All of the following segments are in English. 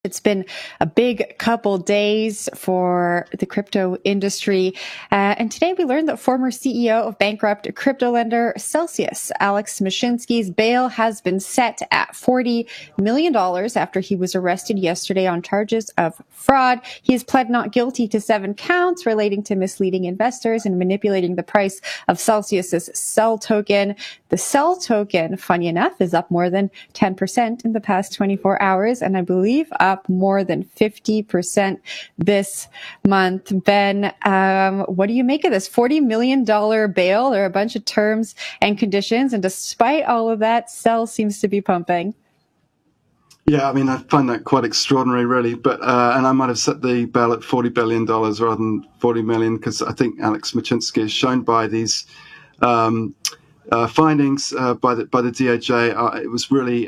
It's been a big couple days for the crypto industry. And today we learned that former CEO of bankrupt crypto lender Celsius, Alex Mashinsky's bail has been set at $40 million after he was arrested yesterday on charges of fraud. He has pled not guilty to 7 counts relating to misleading investors and manipulating the price of Celsius's CEL token. The CEL token, funny enough, is up more than 10% in the past 24 hours, and I believe up more than 50% this month. Ben, what do you make of this $40 million bail? There are a bunch of terms and conditions, and despite all of that, CEL seems to be pumping. Yeah, I mean, I find that quite extraordinary, really. But and I might have set the bail at $40 billion rather than 40 million, because I think Alex Mashinsky is shown by these findings by the DOJ. It was really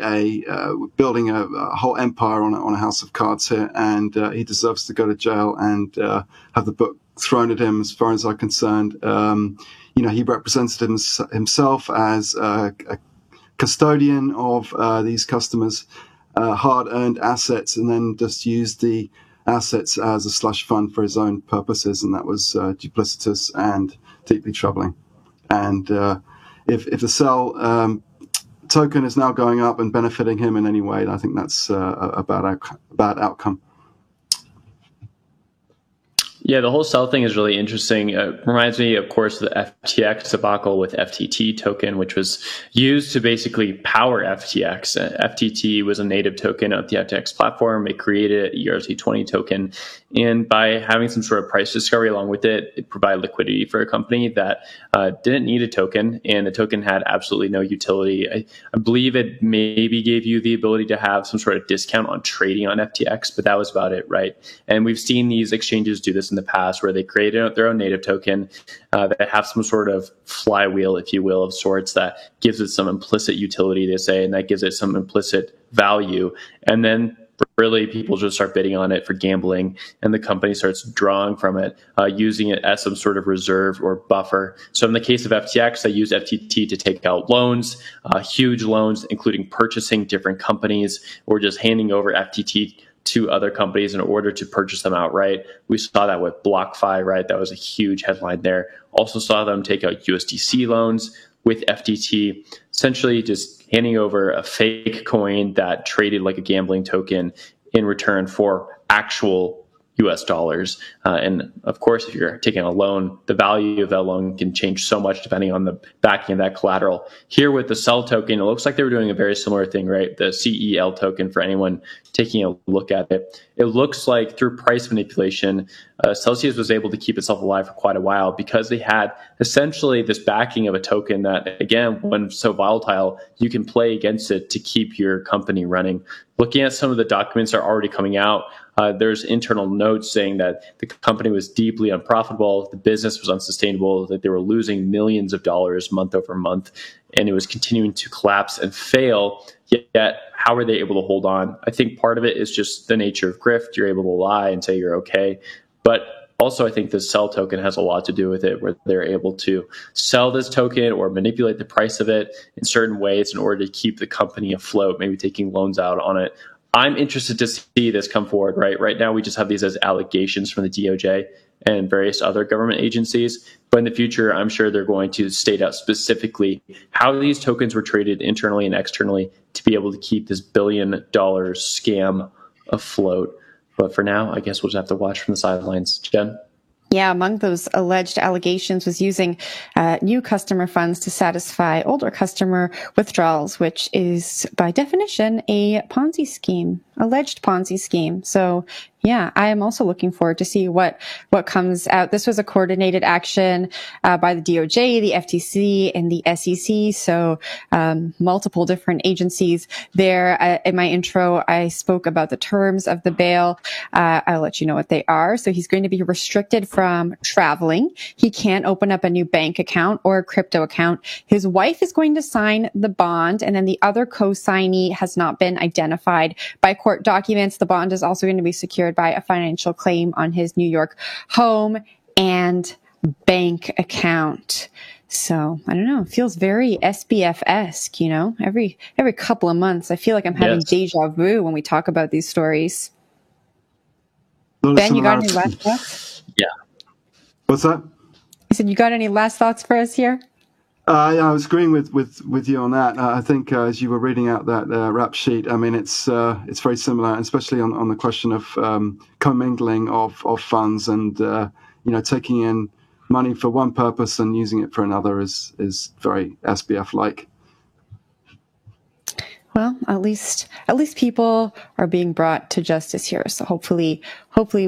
building a whole empire on a house of cards here, and he deserves to go to jail and have the book thrown at him. As far as I'm concerned, he represented himself as a custodian of these customers' hard-earned assets, and then just used the assets as a slush fund for his own purposes, and that was duplicitous and deeply troubling. And if the CEL token is now going up and benefiting him in any way, I think that's a bad outcome. Yeah, the whole CEL thing is really interesting. It reminds me, of course, of the FTX debacle with FTT token, which was used to basically power FTX. FTT was a native token of the FTX platform. It created an ERC20 token. And by having some sort of price discovery along with it, it provided liquidity for a company that didn't need a token. And the token had absolutely no utility. I believe it maybe gave you the ability to have some sort of discount on trading on FTX, but that was about it, right? And we've seen these exchanges do this in the past, where they created their own native token that have some sort of flywheel, if you will, of sorts that gives it some implicit utility, they say, and that gives it some implicit value. And then really people just start bidding on it for gambling, and the company starts drawing from it, using it as some sort of reserve or buffer. So in the case of FTX, they use FTT to take out loans, huge loans, including purchasing different companies or just handing over FTT to other companies in order to purchase them outright. We saw that with BlockFi, right? That was a huge headline there. Also saw them take out USDC loans with FTT, essentially just handing over a fake coin that traded like a gambling token in return for actual US dollars. And of course, if you're taking a loan, the value of that loan can change so much depending on the backing of that collateral. Here with the CEL token, it looks like they were doing a very similar thing, right? The CEL token, for anyone taking a look at it. It looks like through price manipulation, Celsius was able to keep itself alive for quite a while because they had essentially this backing of a token that, again, when so volatile, you can play against it to keep your company running. Looking at some of the documents that are already coming out, there's internal notes saying that the company was deeply unprofitable, the business was unsustainable, that they were losing millions of dollars month over month, and it was continuing to collapse and fail. Yet, how were they able to hold on? I think part of it is just the nature of grift. You're able to lie and say you're okay. But also, I think the CEL token has a lot to do with it, where they're able to sell this token or manipulate the price of it in certain ways in order to keep the company afloat, maybe taking loans out on it. I'm interested to see this come forward, right? Right now, we just have these as allegations from the DOJ and various other government agencies. But in the future, I'm sure they're going to state out specifically how these tokens were traded internally and externally to be able to keep this $1 billion scam afloat. But for now, I guess we'll just have to watch from the sidelines. Jen? Yeah, among those alleged allegations was using new customer funds to satisfy older customer withdrawals, which is by definition a Ponzi scheme, alleged Ponzi scheme. So yeah, I am also looking forward to see what comes out. This was a coordinated action by the DOJ, the FTC, and the SEC. So multiple different agencies there. In my intro, I spoke about the terms of the bail. I'll let you know what they are. So he's going to be restricted from traveling. He can't open up a new bank account or a crypto account. His wife is going to sign the bond, and then the other co-signee has not been identified by court documents. The bond is also going to be secured by a financial claim on his New York home and bank account. So I don't know. It feels very SBF-esque, you know, every couple of months. I feel like I'm having deja vu when we talk about these stories. Ben, you got any last thoughts? Yeah. What's that? I said, you got any last thoughts for us here? I was agreeing with you on that. I think as you were reading out that rap sheet, I mean, it's very similar, especially on the question of commingling of funds and taking in money for one purpose and using it for another is very SBF like. Well, at least people are being brought to justice here. So hopefully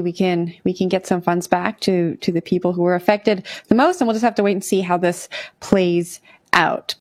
we can get some funds back to the people who were affected the most, and we'll just have to wait and see how this plays out.